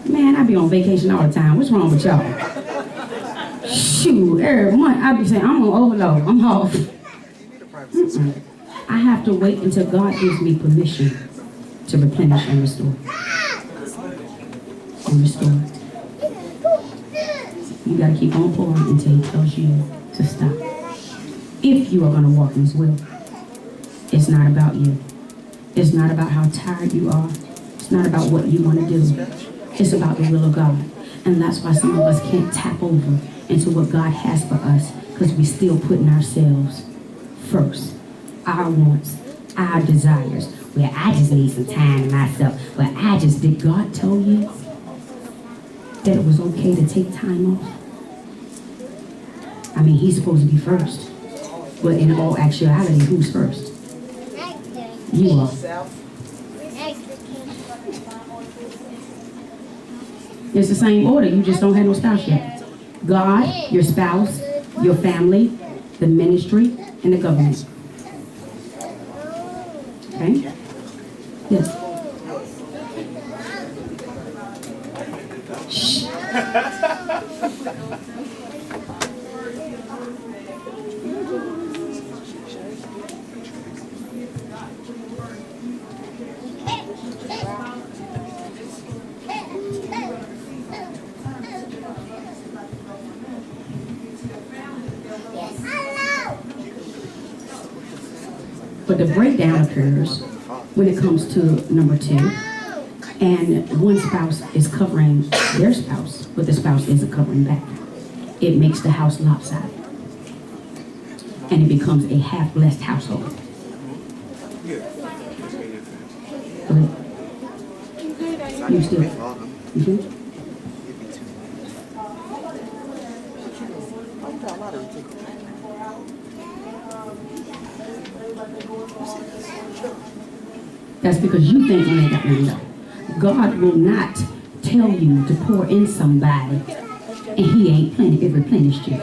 Man, I be on vacation all the time. What's wrong with y'all? Shoot, every month I be saying, I'm on overload. I'm off. Mm-mm. I have to wait until God gives me permission to replenish and restore. And restore. You got to keep on pouring until He tells you to stop. If you are going to walk in His will, it's not about you. It's not about how tired you are. It's not about what you want to do. It's about the will of God. And that's why some of us can't tap over into what God has for us, because we still putting ourselves first. Our wants, our desires. Well, I just need some time to myself. Well, did God tell you that it was okay to take time off? I mean, He's supposed to be first. But in all actuality, who's first? You are. It's the same order. You just don't have no spouse yet. God, your spouse, your family, the ministry, and the government. Okay? Yes. Shh. But the breakdown occurs when it comes to number 2, and one spouse is covering their spouse, but the spouse isn't covering back. It makes the house lopsided, and it becomes a half-blessed household. Go ahead. You still? Mm-hmm. That's because you think you ain't got nothing else. God will not tell you to pour in somebody and He ain't replenished you.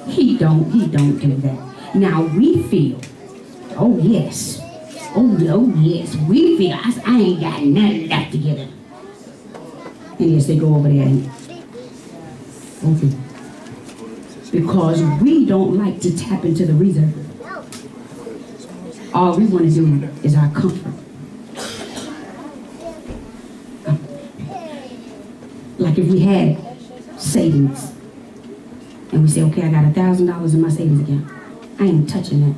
He don't do that. Now we feel, oh yes, we feel I ain't got nothing left to give him. And yes, they go over there and okay. Because we don't like to tap into the reserve. All we want to do is our comfort. Like if we had savings and we say, okay, I got $1,000 in my savings account. I ain't touching that.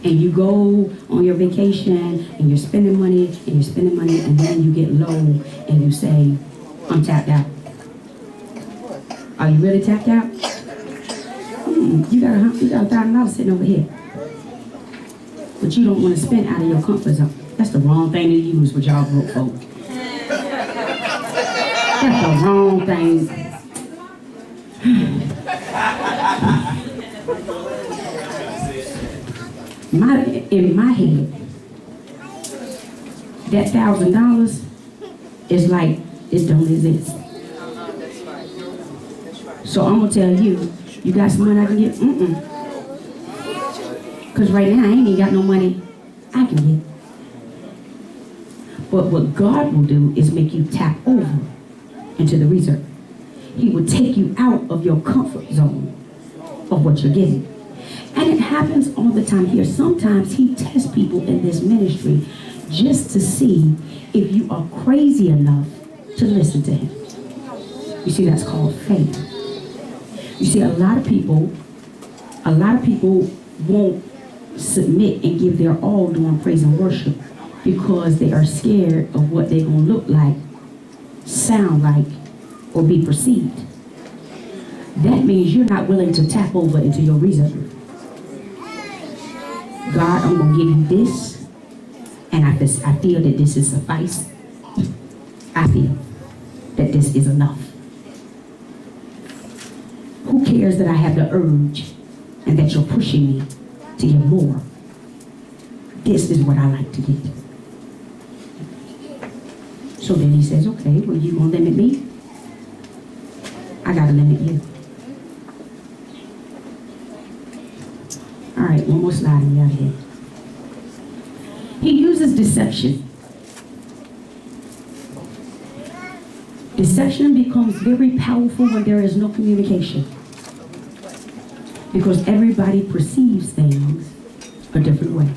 And you go on your vacation and you're spending money and then you get low and you say, I'm tapped out. Are you really tapped out? You got $1,000 sitting over here. But you don't want to spend out of your comfort zone. That's the wrong thing to use with y'all broke folk. That's the wrong thing. In my head, that $1,000 is like it don't exist. So I'm gonna tell you, you got some money I can get? Because right now I ain't even got no money I can get. But what God will do is make you tap over into the reserve. He will take you out of your comfort zone of what you're getting. And it happens all the time here. Sometimes He tests people in this ministry just to see if you are crazy enough to listen to Him. You see, that's called faith. You see, a lot of people won't submit and give their all during praise and worship because they are scared of what they're going to look like, sound like, or be perceived. That means you're not willing to tap over into your reserve. God, I'm going to give you this, and I feel that this is suffice. I feel that this is enough. Who cares that I have the urge and that you're pushing me to get more? This is what I like to get. So then He says, okay, well, you going to limit me? I got to limit you. All right, one more slide and we're out of here. He uses deception Deception becomes very powerful when there is no communication. Because everybody perceives things a different way.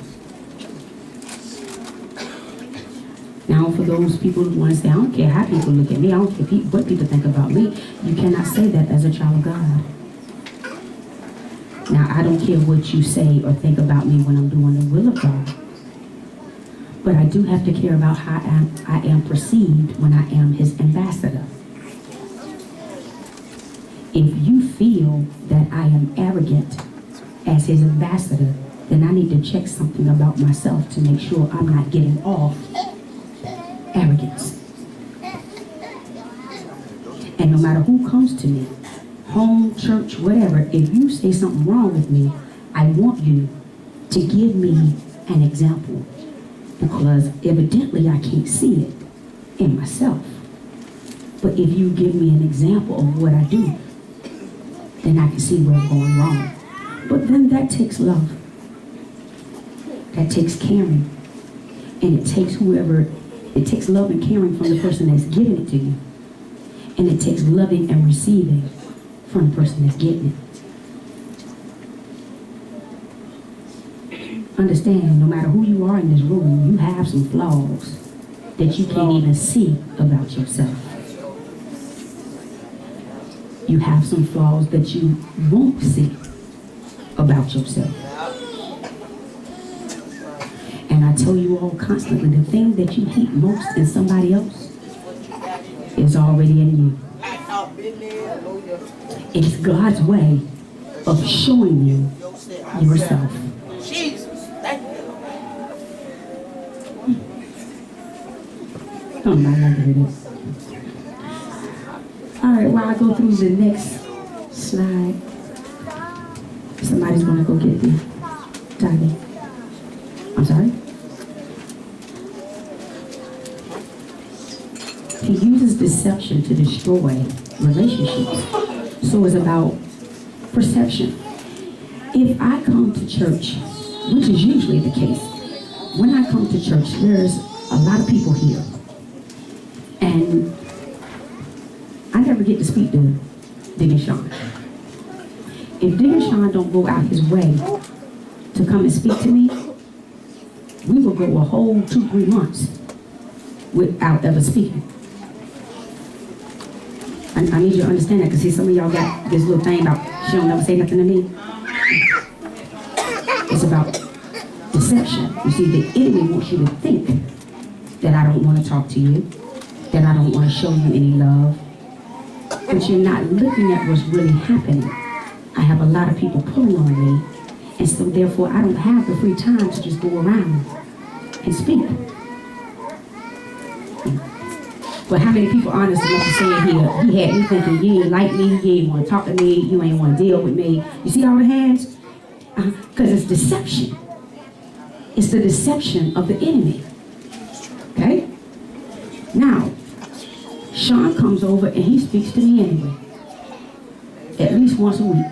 Now, for those people who want to say, I don't care how people look at me, I don't care what people think about me, you cannot say that as a child of God. Now, I don't care what you say or think about me when I'm doing the will of God. But I do have to care about how I am perceived when I am his ambassador. If you feel that I am arrogant as his ambassador, then I need to check something about myself to make sure I'm not getting off arrogance. And no matter who comes to me, home, church, whatever, if you say something wrong with me, I want you to give me an example, because evidently I can't see it in myself. But if you give me an example of what I do, then I can see where I'm going wrong. But then that takes love. That takes caring. And it takes love and caring from the person that's giving it to you. And it takes loving and receiving from the person that's getting it. Understand, no matter who you are in this room, you have some flaws that you can't even see about yourself. You have some flaws that you won't see about yourself. And I tell you all constantly, the thing that you hate most in somebody else is already in you. It's God's way of showing you yourself. Oh, my God, it is. All right, while I go through the next slide, somebody's going to go get the tithing. I'm sorry? He uses deception to destroy relationships. So it's about perception. If I come to church, which is usually the case, when I come to church, there's a lot of people here. And I never get to speak to Dick and Sean. If Dick and Sean don't go out his way to come and speak to me, we will go a whole 2-3 months without ever speaking. I need you to understand that, because see, some of y'all got this little thing about she don't never say nothing to me. It's about deception. You see, the enemy wants you to think that I don't want to talk to you, that I don't want to show you any love, but you're not looking at what's really happening. I have a lot of people pulling on me, and so therefore I don't have the free time to just go around and speak. But how many people honest enough to say he had me thinking, you ain't like me, you ain't want to talk to me, you ain't want to deal with me. You see all the hands? Because it's deception. It's the deception of the enemy. Okay? Now, Sean comes over and he speaks to me anyway. At least once a week.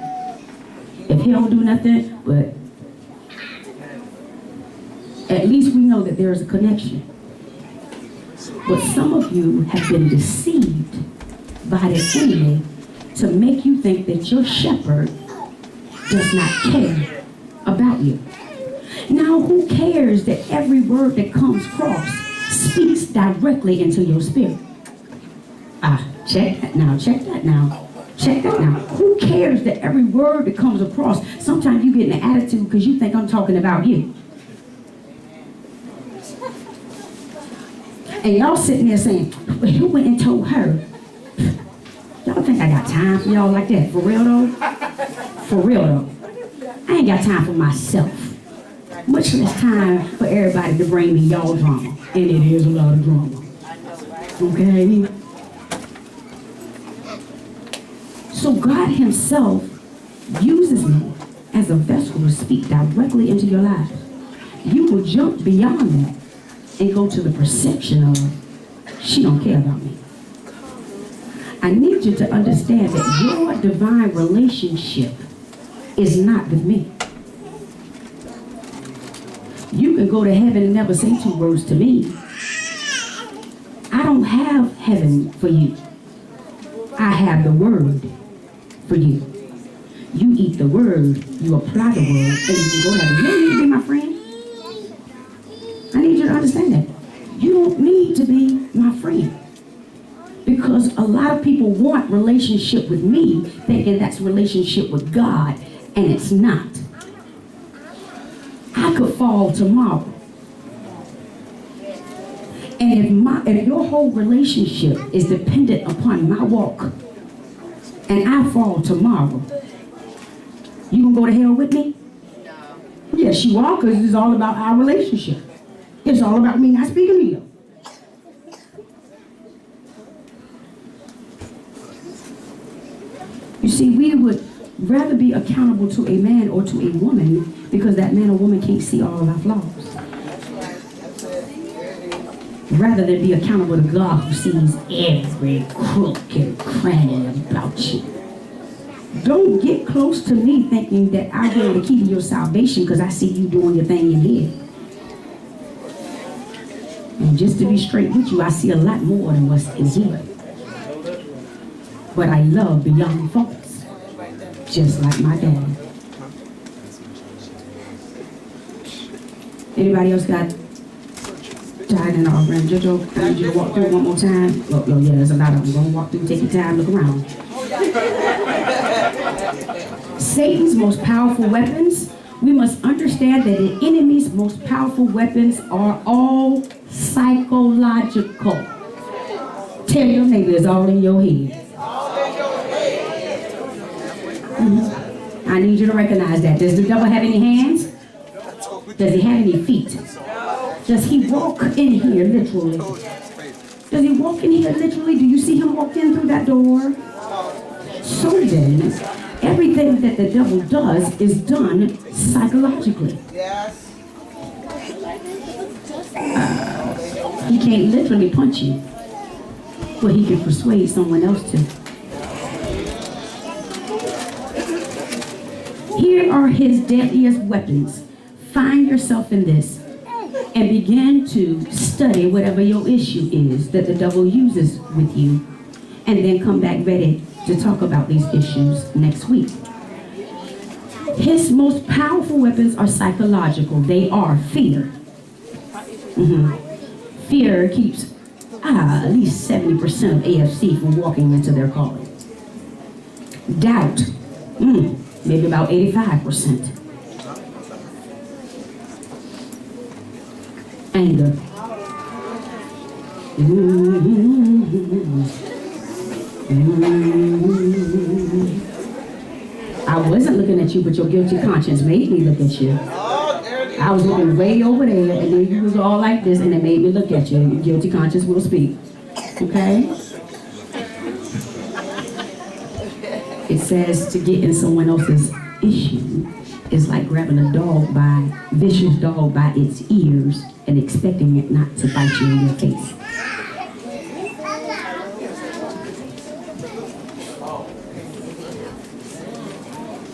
If he don't do nothing, but at least we know that there is a connection. But some of you have been deceived by the enemy to make you think that your shepherd does not care about you. Now, who cares that every word that comes across speaks directly into your spirit? Check that now, check that now, check that now. Who cares that every word that comes across, sometimes you get an attitude because you think I'm talking about you. And y'all sitting there saying, well, who went and told her? Y'all think I got time for y'all like that? For real though? For real though. I ain't got time for myself. Much less time for everybody to bring me y'all drama. And it is a lot of drama. Okay? So God himself uses me as a vessel to speak directly into your life. You will jump beyond that and go to the perception of, she don't care about me. I need you to understand that your divine relationship is not with me. You can go to heaven and never say 2 words to me. I don't have heaven for you. I have the word for you. You eat the word, you apply the word, and you can go to heaven. You don't need to be my friend. I need you to understand that. You don't need to be my friend. Because a lot of people want relationship with me, thinking that's relationship with God, and it's not. I could fall tomorrow. And if your whole relationship is dependent upon my walk, and I fall tomorrow, you gonna go to hell with me? No. Yes, you are, because it's all about our relationship. It's all about me not speaking to you. You see, we would rather be accountable to a man or to a woman because that man or woman can't see all of our flaws. Rather than be accountable to God who sees every crook and cranny about you. Don't get close to me thinking that I'll be able to keep your salvation because I see you doing your thing in here. And just to be straight with you, I see a lot more than what's in here. But I love beyond faults, just like my dad. Anybody else got tired and offering? Jojo, I need you to walk through one more time. Oh, yeah, there's a lot of them. Go and walk through, take your time, look around. Satan's most powerful weapons. We must understand that the enemy's most powerful weapons are all psychological. Tell your neighbor it's all in your head. I need you to recognize that. Does the devil have any hands? Does he have any feet? Does he walk in here literally? Does he walk in here literally? Do you see him walk in through that door? So then, everything that the devil does is done psychologically. He can't literally punch you, but he can persuade someone else to. Here are his deadliest weapons. Find yourself in this and begin to study whatever your issue is that the devil uses with you, and then come back ready to talk about these issues next week. His most powerful weapons are psychological. They are fear. Fear keeps at least 70% of AFC from walking into their calling. Doubt. Maybe about 85%. Anger. I wasn't looking at you, but your guilty conscience made me look at you. I was looking way over there, and then you was all like this, and it made me look at you. Your guilty conscience will speak. Okay? It says to get in someone else's issue is like grabbing a vicious dog by its ears and expecting it not to bite you in your face.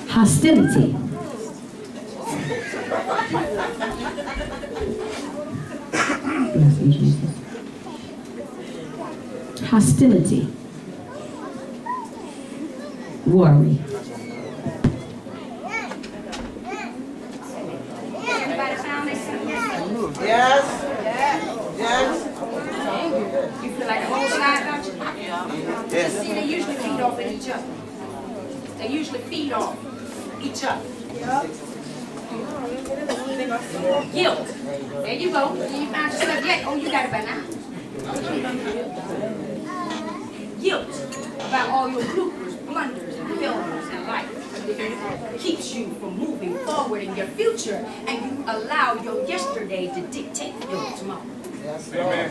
Hostility. Bless you, Jesus. Hostility. Worry. Yes. You feel like a whole slide, don't you? Yes. See, they usually feed off of each other. They usually feed off each other. Guilt. There you go. You found yourself yet? Oh, you got it by now. Guilt about all your bloopers, blunders, and failures in life. Keeps you from moving forward in your future, and you allow your yesterday to dictate your tomorrow. Amen.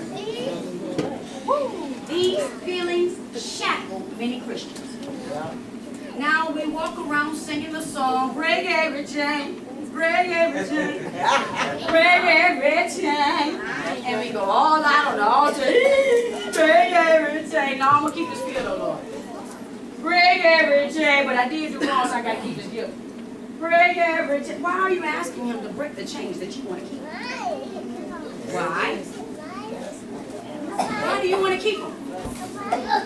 These feelings shackle many Christians. Now we walk around singing the song, break every chain, break every chain, break every chain. And we go all out on the altar, break every chain. Now I'm going to keep this feel, though, Lord. Break every chain, but I did do wrong, so I got to keep this guilt. Break every chain. Why are you asking him to break the chains that you want to keep? Why? Why do you want to keep them?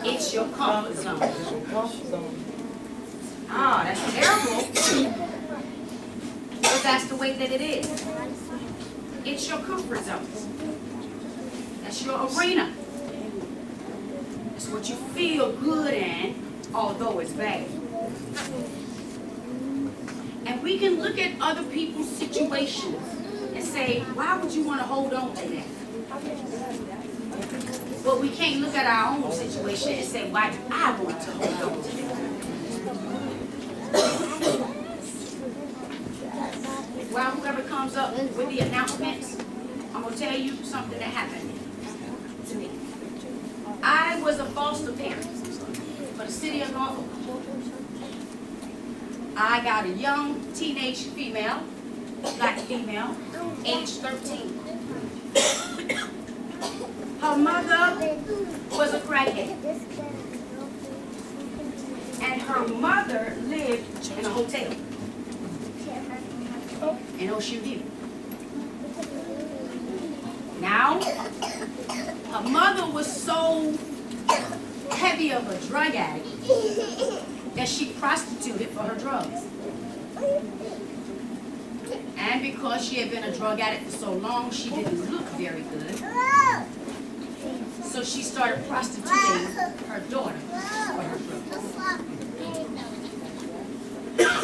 It's your comfort zone. Comfort zone. Ah, that's terrible. But that's the way that it is. It's your comfort zone. That's your arena. It's what you feel good in, although it's bad. And we can look at other people's situations and say, why would you want to hold on to that? But we can't look at our own situation and say, why do I want to hold on to that? Well, whoever comes up with the announcements, I'm going to tell you something that happened to me. I was a foster parent for the city of Norfolk. I got a young teenage female, black female, age 13. Her mother was a crackhead. And her mother lived in a hotel in Ocean View. Now, her mother was so heavy of a drug addict that she prostituted for her drugs. And because she had been a drug addict for so long, she didn't look very good. So she started prostituting her daughter for her drugs.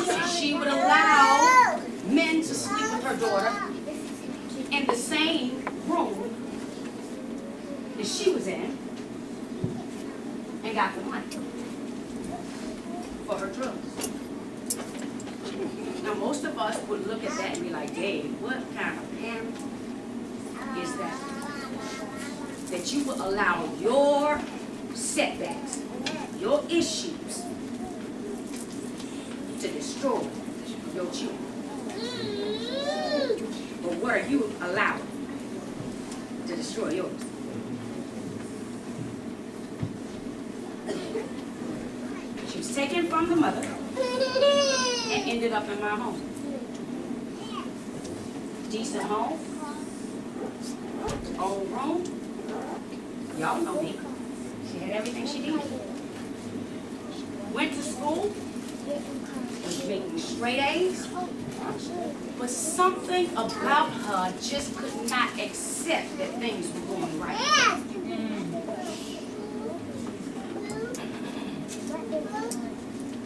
So she would allow men to sleep with her daughter in the same room that she was in and got the money for her drugs. Now most of us would look at that and be like, Dave, what kind of parent is that? That you will allow your setbacks, your issues to destroy your children. But what are you allowing to destroy yours? She was taken from the mother and ended up in my home. Decent home, own room. Y'all know me. She had everything she needed. Went to school, was making straight A's, but something about her just could not accept that things were going right.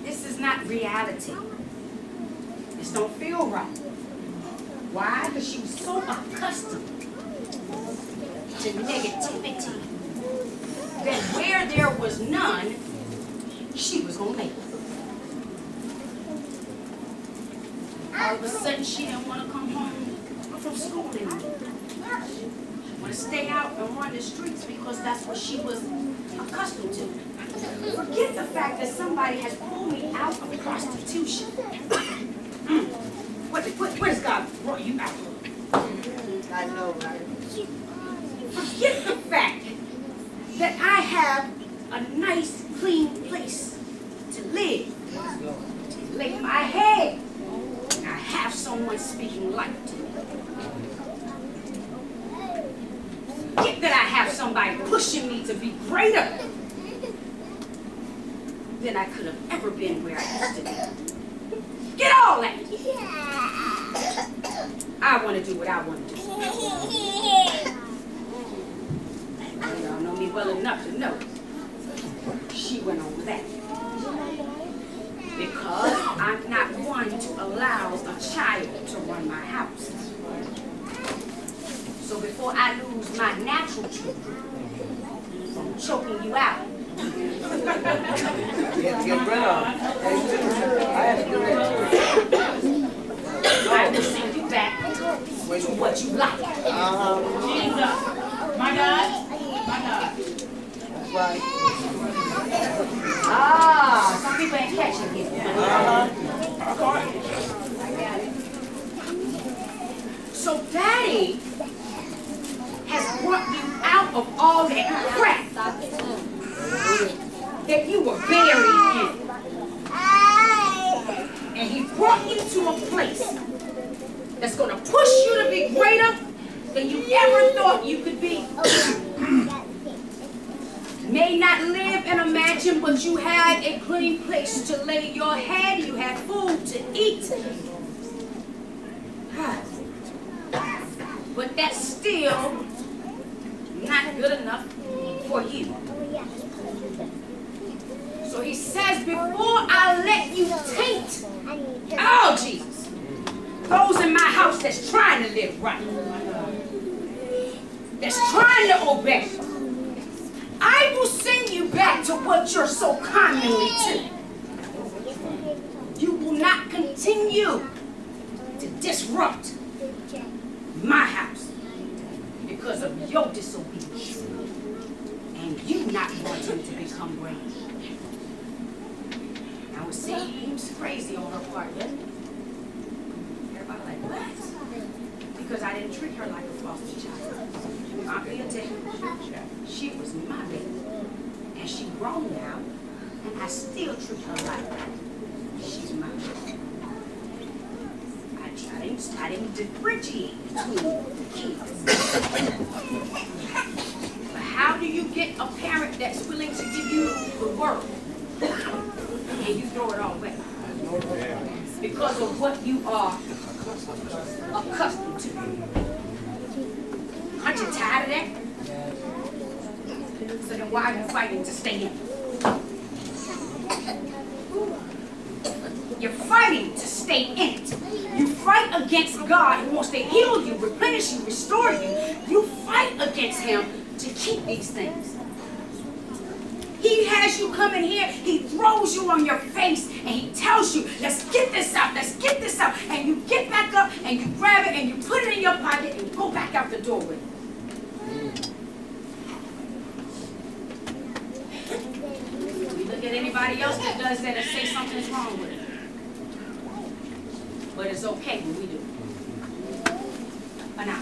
This is not reality. This don't feel right. Why? Because she was so accustomed to negativity that where there was none, she was going to make it. All of a sudden, she didn't want to come home from school anymore. She wanted to stay out and run the streets because that's what she was accustomed to. Forget the fact that somebody has pulled me out of prostitution. What has God brought you out of? I know, right? Forget the fact that I have a nice, clean place to live, to lay my head. I have someone speaking life to me. Forget that I have somebody pushing me to be greater than I could have ever been where I used to be. Get all that. I want to do what I want to do. Y'all know me well enough to know she went on with that. Because I'm not one to allow a child to run my house. So before I lose my natural children from choking you out, Get rid of. I have to do that. I will send you back to what you like. Jesus. My God. My God. That's right. Ah, some people ain't catching it. So Daddy has brought you out of all that crap that you were buried in. And he brought you to a place that's going to push you to be greater than you ever thought you could be. may not live in a mansion, but you had a clean place to lay your head. You had food to eat. But that's still not good enough for you. So he says, before I let you taint, oh Jesus, those in my house that's trying to live right, that's trying to obey, I will send you back to what you're so commonly to. You will not continue to disrupt my house because of your disobedience and you not wanting to become great. Now it seems crazy on her part, doesn't it? Everybody like, what? Because I didn't treat her like a foster child. I'm here to tell you, she was my baby. And she's grown now, and I still treat her like she's my baby. I didn't differentiate between the kids. But how do you get a parent that's willing to give you the word and you throw it all away? Because of what you are accustomed to. Aren't you tired of that? So then why are you fighting to stay in? You're fighting to stay in it. You fight against God who wants to heal you, replenish you, restore you. You fight against him to keep these things. He has you come in here, he throws you on your face, and he tells you, let's get this out, let's get this out. And you get back up, and you grab it, and you put it in your pocket, and go back out the door with it. We look at anybody else that does that and say something's wrong with it. But it's okay when we do. Now,